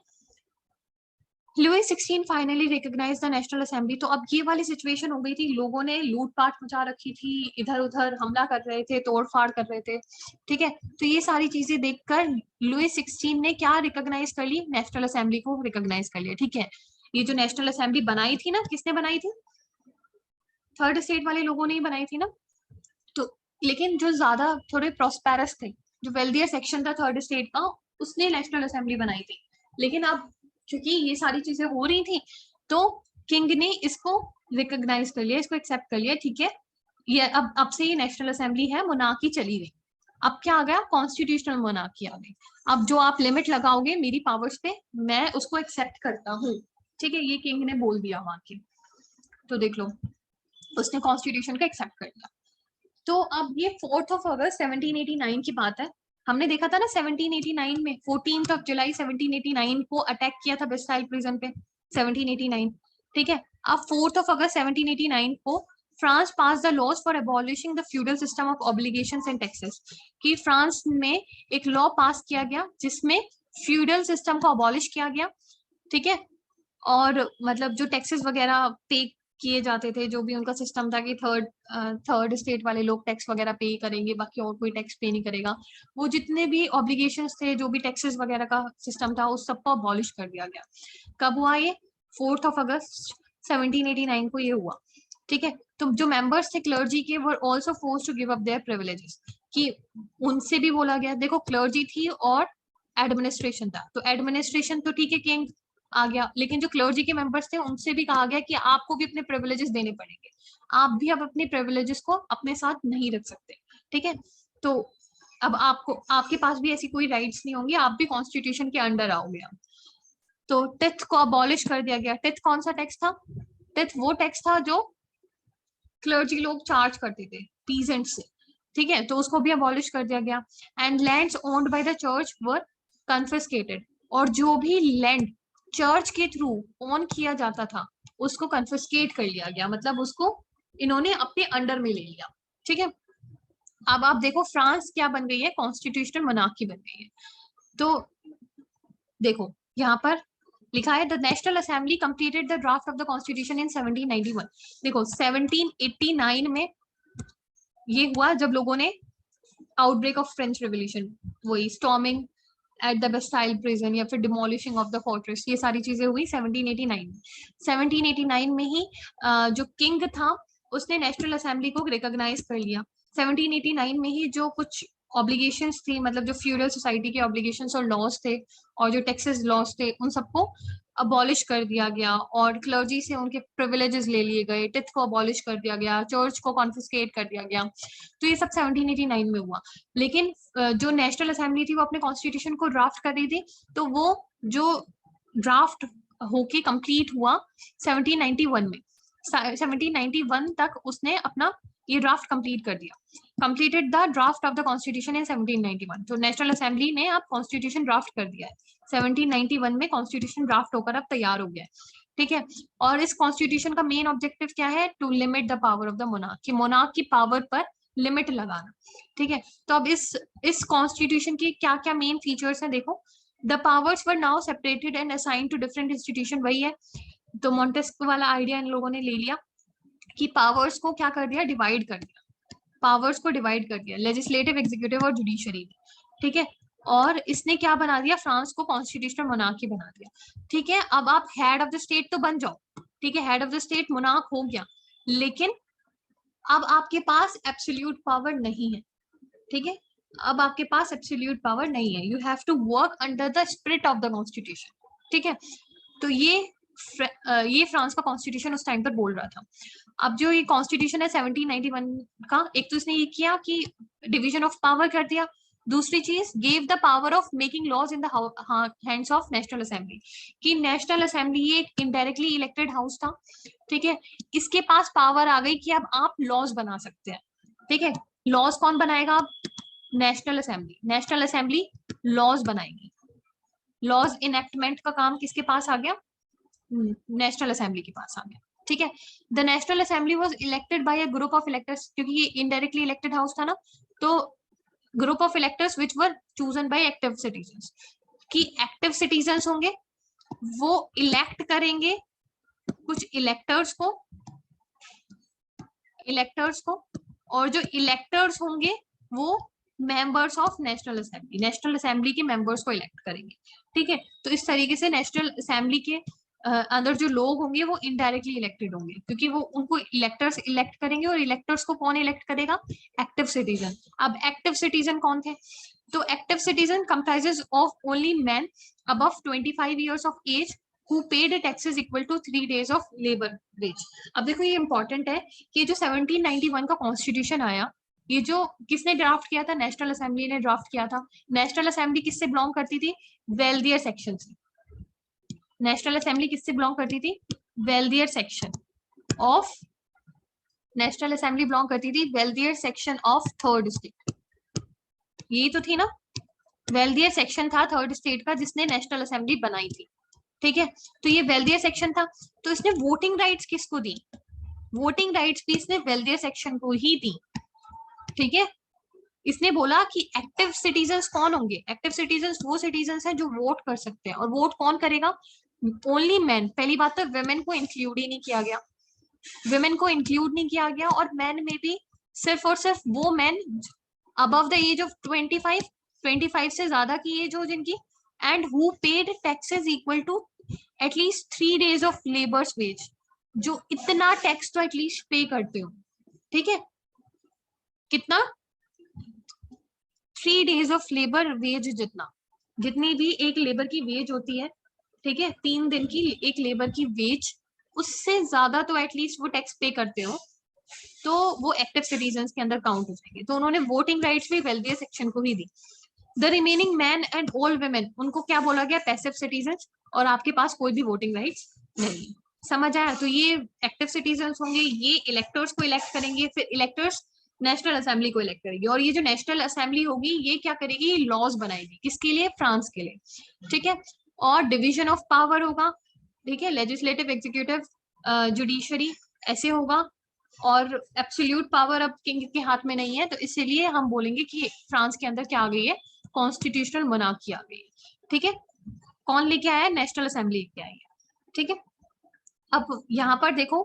Louis 16 finally recognize the national assembly. तो अब ये वाली सिचुएशन हो गई थी, लोगों ने लूटपाट मचा रखी थी, इधर उधर हमला कर रहे थे, तोड़फाड़ कर रहे थे, ठीक है। तो ये सारी चीजें देखकर लुई 16 ने क्या रिकॉग्नाइज कर ली? नेशनल असेंबली को रिकॉग्नाइज कर लिया, ठीक है। ये जो नेशनल असेंबली बनाई थी ना, किसने बनाई थी? थर्ड स्टेट वाले लोगों ने ही बनाई थी ना। तो लेकिन जो ज्यादा थोड़े प्रोस्पेरस थे, जो वेल्दियर सेक्शन था थर्ड स्टेट का, उसने नेशनल असेंबली बनाई थी। लेकिन अब क्योंकि ये सारी चीजें हो रही थी, तो किंग ने इसको रिकॉग्नाइज कर लिया, इसको एक्सेप्ट कर लिया, ठीक है। ये अब से ये नेशनल असेंबली है, मोनार्की चली गई। अब क्या आ गया? कॉन्स्टिट्यूशनल मोनार्की आ गई। अब जो आप लिमिट लगाओगे मेरी पावर्स पे, मैं उसको एक्सेप्ट करता हूँ, ठीक है। ये किंग ने बोल दिया वहां की। तो देख लो, उसने कॉन्स्टिट्यूशन का एक्सेप्ट कर लिया। तो अब ये 4 अगस्त 1789 की बात है। हमने देखा था ना 1789 में, 14 जुलाई 1789 को अटैक किया था बेस्टाइल प्रिजन पे, 1789, ठीक है। अब 4 अगस्त 1789 को France pass the laws for abolishing the feudal system of obligations and taxes. कि फ्रांस में एक लॉ पास किया गया जिसमें फ्यूडल सिस्टम को अबॉलिश किया गया, ठीक है। और मतलब जो टैक्सेस वगैरह पे किए जाते थे, जो भी उनका सिस्टम था कि थर्ड स्टेट वाले लोग टैक्स वगैरह पे करेंगे, बाकी और कोई टैक्स पे नहीं करेगा, वो जितने भी ऑब्लिगेशंस थे, जो भी टैक्सेस वगैरह का सिस्टम था, उस सबको अबॉलिश कर दिया गया। कब हुआ ये? 4 अगस्त 1789 को ये हुआ, ठीक है। तो जो मेंबर्स थे क्लर्जी के were also forced to give up their privileges. कि उनसे भी बोला गया, देखो क्लर्जी थी और एडमिनिस्ट्रेशन था, तो एडमिनिस्ट्रेशन तो ठीक है किंग आ गया, लेकिन जो क्लर्जी के मेंबर्स थे उनसे भी कहा गया कि आपको भी अपने प्रिविलेजेस देने पड़ेंगे, आप भी अब अपने प्रिविलेजेस को अपने साथ नहीं रख सकते, ठीक है। तो अब आपको, आपके पास भी ऐसी कोई राइट्स नहीं होंगी, आप भी कॉन्स्टिट्यूशन के अंडर आओगे अब। तो टेथ को अबॉलिश कर दिया गया। टेथ कौन सा टैक्स था? टेथ वो टैक्स था जो क्लर्जी लोग चार्ज करते थे पीजेंट से, ठीक है, तो उसको भी अबॉलिश कर दिया गया। And lands owned by the church were confiscated. और जो भी लैंड चर्च के थ्रू ओन किया जाता था उसको कन्फिस्केट कर लिया गया, मतलब उसको इन्होंने अपने अंडर में ले लिया, ठीक है। अब आप देखो फ्रांस क्या बन गई है? कॉन्स्टिट्यूशनल मोनार्की बन गई है। तो देखो यहाँ पर लिखा है the national assembly completed the draft of the constitution in 1791। देखो 1789 में ये हुआ जब लोगों ने आउटब्रेक ऑफ फ्रेंच रेवोल्यूशन, वही storming at the Bastille prison या फिर डिमोलिशिंग ऑफ द फोर्ट्रेस, ये सारी चीजें हुई 1789 में। 1789 में ही जो किंग था उसने नेशनल असेंबली को रिकॉग्नाइज कर लिया। 1789 में ही जो कुछ ऑब्लिगेशंस थी, मतलब जो फ्यूडल सोसाइटी के ऑब्लिगेशंस और लॉज थे और जो टैक्सेस लॉज थे, उन सबको अबॉलिश कर दिया गया, और क्लर्जी से उनके प्रिविलेजेस ले लिए गए, टेथ को अबॉलिश कर दिया गया, चर्च को कॉन्फिस्केट कर दिया गया। तो ये सब 1789 में हुआ। लेकिन जो नेशनल असेंबली थी वो अपने कॉन्स्टिट्यूशन को ड्राफ्ट कर रही थी, तो वो जो ड्राफ्ट होके कंप्लीट हुआ 1791 में, 1791 तक उसने अपना ये ड्राफ्ट कंप्लीट कर दिया। Completed the draft of the constitution in 1791। तो नेशनल असेंबली ने अब कॉन्स्टिट्यूशन ड्राफ्ट कर दिया है 1791 में, कॉन्स्टिट्यूशन ड्राफ्ट होकर अब तैयार हो गया है, ठीक है। और इस कॉन्स्टिट्यूशन का मेन ऑब्जेक्टिव क्या है? To limit the power of the monarch, कि मोनार्क की पावर पर लिमिट लगाना, ठीक है। तो अब इस कॉन्स्टिट्यूशन की क्या क्या मेन फीचर्स हैं देखो। The powers were now separated and assigned to different institution, वही है। तो मॉन्टेस्क्यू वाला आइडिया इन लोगों ने ले लिया कि पावर्स को क्या कर दिया? डिवाइड कर दिया, पावर्स को डिवाइड कर दिया, लेजिस्लेटिव, एग्जीक्यूटिव और जुडिशरी, ठीक है। और इसने क्या बना दिया, फ्रांस को कॉन्स्टिट्यूशनल मोनार्की बना दिया। ठीक है, अब आप हेड ऑफ द स्टेट तो बन जाओ, ठीक है, head of the state monarch हो गया, लेकिन अब आपके पास एब्सोल्यूट पावर नहीं है। ठीक है, अब आपके पास एब्सोल्यूट पावर नहीं है, you have to work under the spirit of the constitution. ठीक है, तो ये फ्रांस का कॉन्स्टिट्यूशन उस टाइम पर बोल रहा था। अब जो ये कॉन्स्टिट्यूशन है 1791 का, एक तो इसने ये किया कि डिवीजन ऑफ पावर कर दिया, दूसरी चीज gave the power of making laws in the hands of national assembly, कि नेशनल असेंबली ये एक इनडायरेक्टली इलेक्टेड हाउस था। ठीक है, इसके पास पावर आ गई कि अब आप लॉज बना सकते हैं। ठीक है, लॉज कौन बनाएगा, अब national assembly, national assembly laws बनाएगी। लॉज इनेक्टमेंट का काम किसके पास आ गया, नेशनल असेंबली के पास आ गया। ठीक है, the national assembly was elected by a group of electors, क्योंकि ये इनडायरेक्टली इलेक्टेड हाउस था ना, तो group of electors which were chosen by active citizens, कि एक्टिव सिटीजंस होंगे वो इलेक्ट करेंगे कुछ इलेक्टर्स को, और जो इलेक्टर्स होंगे वो members of national assembly, national assembly के मेंबर्स को इलेक्ट करेंगे। ठीक है, तो इस तरीके से नेशनल असेंबली के अंदर जो लोग होंगे वो इनडायरेक्टली इलेक्टेड होंगे, क्योंकि वो उनको इलेक्टर्स इलेक्ट करेंगे, और इलेक्टर्स को कौन इलेक्ट करेगा, एक्टिव सिटीजन। अब एक्टिव सिटीजन कौन थे, तो active citizen comprises of only man above 25 years of age who paid taxes equal to 3 days of labor wage। अब देखो ये इंपॉर्टेंट है कि जो 1791 का कॉन्स्टिट्यूशन आया, ये जो किसने ड्राफ्ट किया था, नेशनल असेंबली ने ड्राफ्ट किया था। नेशनल असेंबली किससे बिलोंग करती थी, वेल्दियर सेक्शन से। नेशनल असेंबली किससे बिलोंग करती थी, wealthier section of, national assembly belong करती थी wealthier section of third state. यही तो थी ना, वेल्दियर सेक्शन था थर्ड स्टेट का जिसने नेशनल असेंबली बनाई थी। ठीक है, तो ये वेल्दियर सेक्शन था, तो इसने वोटिंग राइट्स किसको दी, वोटिंग राइट्स भी इसने वेल्दियर सेक्शन को ही दी। ठीक है, इसने बोला कि एक्टिव सिटीजन्स कौन होंगे, एक्टिव सिटीजन्स वो सिटीजन्स हैं जो वोट कर सकते हैं, और वोट कौन करेगा, ओनली मैन। पहली बात तो वेमेन को इंक्लूड ही नहीं किया गया, वेमेन को इंक्लूड नहीं किया गया, और मैन में भी सिर्फ और सिर्फ वो man above the age of 25 से ज्यादा की एज हो जिनकी, and who paid taxes equal to at least 3 days of labour's wage, जो इतना टैक्स तो एटलीस्ट पे करते हो। ठीक है, कितना, 3 days ऑफ लेबर वेज, जितनी भी एक लेबर की वेज होती है। ठीक है, 3 दिन की एक लेबर की वेज, उससे ज्यादा तो एटलीस्ट वो टैक्स पे करते हो, तो वो एक्टिव सिटीजन्स के अंदर काउंट हो जाएंगे। तो उन्होंने वोटिंग राइट्स भी वेल्दियर सेक्शन को ही दी। The remaining man and old women, उनको क्या बोला गया, पैसिव सिटीजन्स, और आपके पास कोई भी वोटिंग राइट्स नहीं। समझ आया, तो ये एक्टिव सिटीजन्स होंगे, ये इलेक्टर्स को इलेक्ट करेंगे, फिर इलेक्टर्स नेशनल असेंबली को इलेक्ट करेगी, और ये जो नेशनल असेंबली होगी ये क्या करेगी, ये लॉज बनाएगी, किसके लिए, फ्रांस के लिए। ठीक है, और डिवीजन ऑफ पावर होगा। ठीक है, लेजिस्लेटिव, एग्जीक्यूटिव, जुडिशरी ऐसे होगा, और एब्सोल्यूट पावर अब किंग के हाथ में नहीं है, तो इसीलिए हम बोलेंगे कि फ्रांस के अंदर क्या आ गई है, कॉन्स्टिट्यूशनल मोनार्की आ गई है। ठीक है, कौन लेके आया है, नेशनल असेंबली लेके आई है। ठीक है, अब यहाँ पर देखो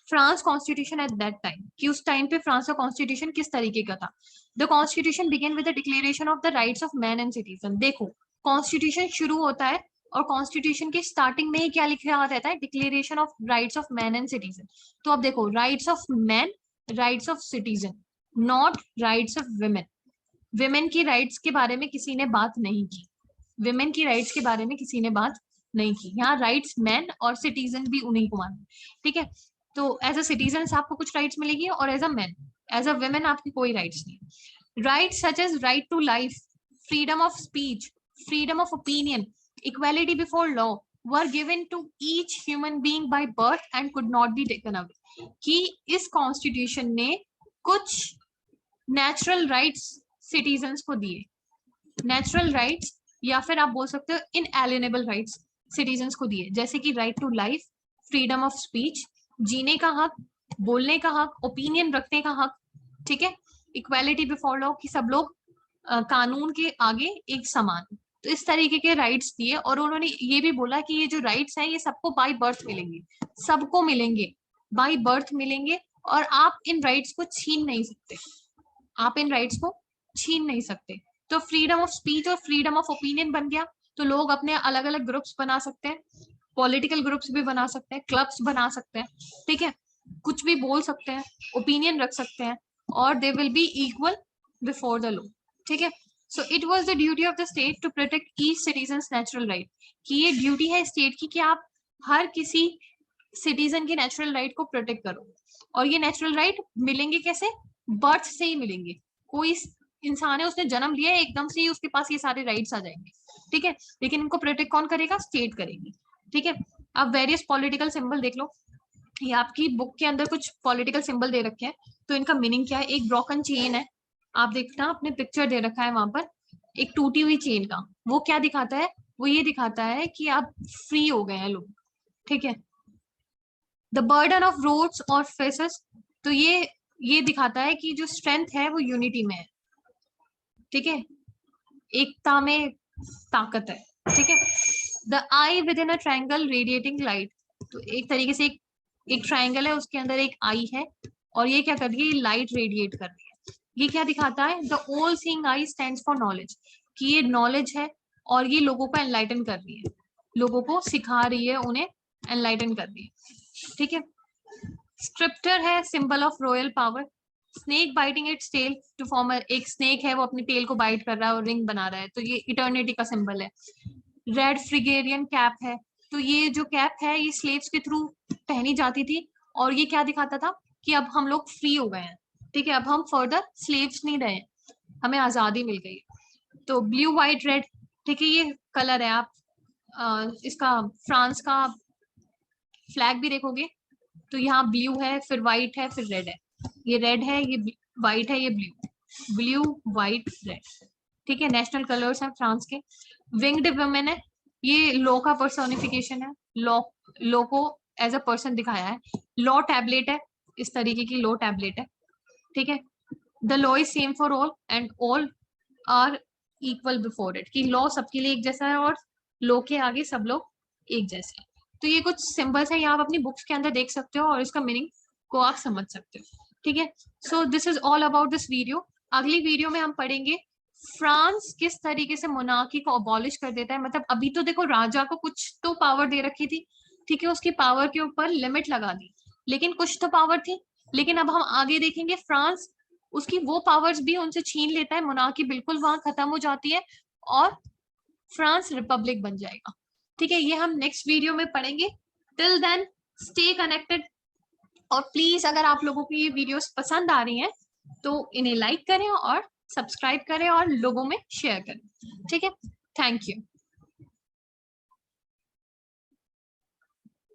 France constitution at that time, कि उस टाइम पे फ्रांस का कॉन्स्टिट्यूशन किस तरीके का था। The constitution begin with the declaration of the rights of man and citizen. देखो कॉन्स्टिट्यूशन शुरू होता है, और कॉन्स्टिट्यूशन के स्टार्टिंग में ही क्या लिखा रहता है, declaration of rights of man and citizen. तो अब देखो, rights of man, rights of citizen, not rights of women. Women की राइट्स के बारे में किसी ने बात नहीं की, विमेन की राइट्स के बारे में किसी ने बात नहीं की। यहाँ राइट्स मैन और सिटीजन भी उन्हीं को माने। ठीक है, तो एज अ सिटीजन आपको कुछ राइट्स मिलेगी, और as a man, as a woman आपकी कोई राइट्स नहीं। Rights such as right to life, freedom of speech, freedom of opinion, equality before law were given to each human being by birth and could not be taken away. कि इस constitution ने कुछ natural rights citizens को दिए, natural rights, या फिर आप बोल सकते हो इनएलिएनेबल राइट्स सिटीजन्स को दिए, जैसे कि right to life, freedom of speech, जीने का हक, बोलने का हक, ओपिनियन रखने का हक। ठीक है, इक्वालिटी बिफोर लॉ, कि सब लोग कानून के आगे एक समान। तो इस तरीके के राइट्स दिए, और उन्होंने ये भी बोला कि ये जो राइट्स हैं ये सबको बाय बर्थ मिलेंगे, सबको मिलेंगे, बाय बर्थ मिलेंगे, और आप इन राइट्स को छीन नहीं सकते, आप इन राइट्स को छीन नहीं सकते। तो फ्रीडम ऑफ स्पीच और फ्रीडम ऑफ ओपिनियन बन गया, तो लोग अपने अलग अलग ग्रुप्स बना सकते हैं, पॉलिटिकल ग्रुप्स भी बना सकते हैं, क्लब्स बना सकते हैं, ठीक है, कुछ भी बोल सकते हैं, ओपिनियन रख सकते हैं, और they will be equal before the law, ठीक है। So it was the duty of the state to protect each citizens natural right, कि ये ड्यूटी है स्टेट की कि आप हर किसी सिटीजन के नेचुरल राइट को प्रोटेक्ट करो। और ये नेचुरल राइट मिलेंगे कैसे? बर्थ से ही मिलेंगे। कोई इंसान है, उसने जन्म लिया है, एकदम से ही उसके पास ये सारे राइट्स आ जाएंगे, ठीक है, लेकिन इनको प्रोटेक्ट कौन करेगा? स्टेट करेगी, ठीक है। अब वेरियस पॉलिटिकल सिंबल देख लो, ये आपकी बुक के अंदर कुछ पॉलिटिकल सिंबल दे रखे हैं, तो इनका मीनिंग क्या है? एक ब्रोकन चेन है, आप देखना अपने पिक्चर दे रखा है वहां पर, एक टूटी हुई चेन का, वो क्या दिखाता है? वो ये दिखाता है कि आप फ्री हो गए हैं लोग, ठीक है। द बर्डन ऑफ रोड्स और फेसेस, तो ये दिखाता है कि जो स्ट्रेंथ है वो यूनिटी में है, ठीक है, एकता में ताकत है, ठीक है। The I with in a triangle radiating light, तो एक तरीके से एक ट्रायंगल है, उसके अंदर एक आई है, और ये क्या कर रही है? लाइट रेडिएट कर रही है। ये क्या दिखाता है? The all seeing I stands for knowledge, कि ये नॉलेज है और ये लोगों को एनलाइटन कर रही है, लोगों को सिखा रही है, उन्हें एनलाइटन कर रही है, ठीक है। स्क्रिप्टर है symbol of royal power, snake biting its tail to form, एक स्नेक है वो अपनी टेल को बाइट कर रहा है और रिंग बना रहा है, तो ये इटर्निटी का सिंबल है। रेड फ्रिगेरियन कैप है, तो ये जो कैप है ये स्लेव्स के थ्रू पहनी जाती थी, और ये क्या दिखाता था? कि अब हम लोग फ्री हो गए हैं, ठीक है, अब हम फर्दर स्लेव्स नहीं रहे, हमें आजादी मिल गई। तो ब्लू व्हाइट रेड, ठीक है, ये कलर है, आप इसका फ्रांस का फ्लैग भी देखोगे, तो यहाँ ब्लू है, फिर व्हाइट है, फिर रेड है, ये रेड है, ये व्हाइट है, ये ब्लू, ब्लू व्हाइट रेड, ठीक है, नेशनल कलर्स हैं फ्रांस के। विंग्ड वुमेन है, ये लॉ का पर्सोनिफिकेशन है, लॉ को एज अ पर्सन दिखाया है। लॉ टैबलेट है, इस तरीके की लॉ टैबलेट है, ठीक है। The law is same for all and all are equal before it, कि लॉ सबके लिए एक जैसा है और लॉ के आगे सब लोग एक जैसे हैं। तो ये कुछ सिंबल्स है, ये आप अपनी बुक्स के अंदर देख सकते हो और इसका मीनिंग को आप समझ सकते हो, ठीक है। So this is all about this video. अगली वीडियो में हम पढ़ेंगे फ्रांस किस तरीके से मोनार्की को अबॉलिश कर देता है। मतलब अभी तो देखो राजा को कुछ तो पावर दे रखी थी, ठीक है, उसकी पावर के ऊपर लिमिट लगा दी, लेकिन कुछ तो पावर थी। लेकिन अब हम आगे देखेंगे फ्रांस उसकी वो पावर्स भी उनसे छीन लेता है, मोनार्की बिल्कुल वहां खत्म हो जाती है और फ्रांस रिपब्लिक बन जाएगा, ठीक है। ये हम नेक्स्ट वीडियो में पढ़ेंगे। टिल देन स्टे कनेक्टेड, और प्लीज अगर आप लोगों को ये वीडियोस पसंद आ रही हैं तो इन्हें लाइक करें और सब्सक्राइब करें और लोगों में शेयर करें, ठीक है। Thank you.